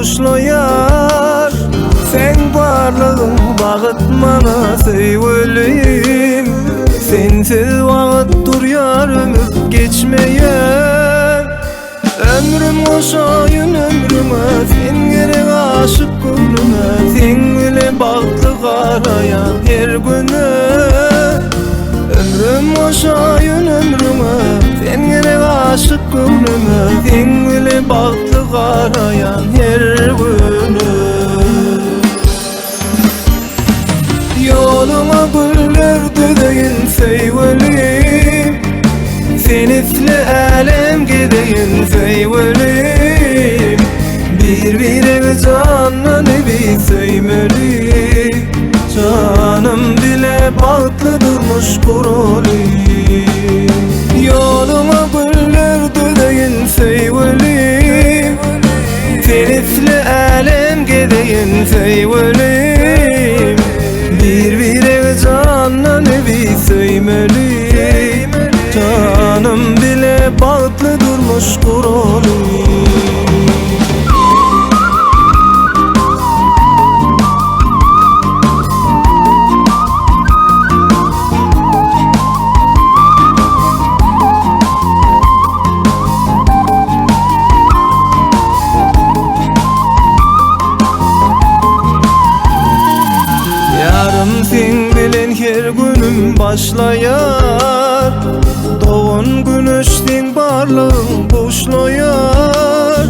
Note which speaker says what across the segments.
Speaker 1: boşlayar. Sen barlığın bağıt mana sevgilim, sensiz vaqt duryar ömür geçmeyen. Ömrüm oşayın ömrüme, sen gerek aşık gönlüme, sen bile bağlı qarayan her güne. Ömrüm oşayın ömrüme, sen gerek aşık gönlüme, sen bile bağlı qarayan her güne. Yoluma güller dödeyin sevgilim, senifle alem gideyin sevgilim. Birbirine canını bir sevmeli, canım bile bağlı durmuş kurulim. Yoluma güller dödeyin sevgilim, senifle alem gideyin sevgilim. Birbirine canını bir sevmeli, canım bile bağlı durmuş kurulim. Yarım sen bilen her günüm başlayar, doğun güneştin barlığın boşlayar.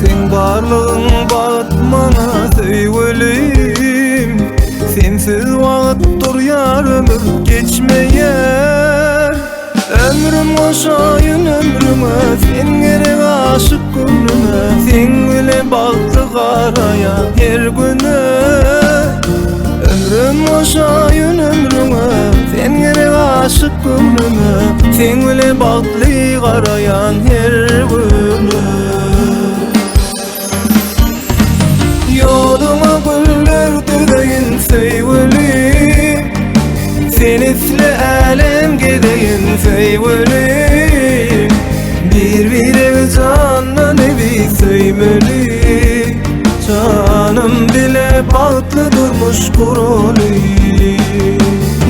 Speaker 1: Sen barlığın batmana sevgilim, sensiz vaqt duryar ömür geçmeyer. Ömrüm oşayın ömrüme, sen gerek aşık gönlüme, sen bile bağlı qarayan her güne. Ömrüm oşayın ömrüme, sen gerek aşık gönlüme, sen bile bağlı qarayan her güne. Yoluma güller dödeyin sevgilim, senifle alem gideyin sevgilim. Birbirine canını bir sevmeli, canım bile bağlı durmuş kurulim.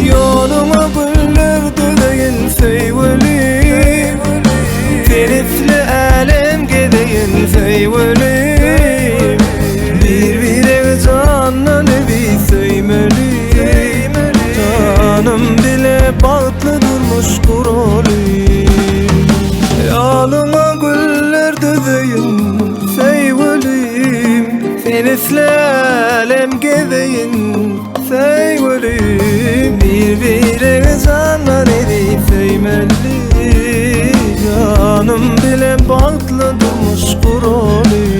Speaker 1: Yoluma güller dödeyin sevgilim, senifle alem gideyin sevgilim. Birbirine canını bir sevmeli, canım bile bağlı durmuş kurulim. Yoluma güller dödeyin sevgilim, senifle alem gideyin sevgilim. Birbirine canını bir sevmeli, canım bile bağlı durmuş kurulim.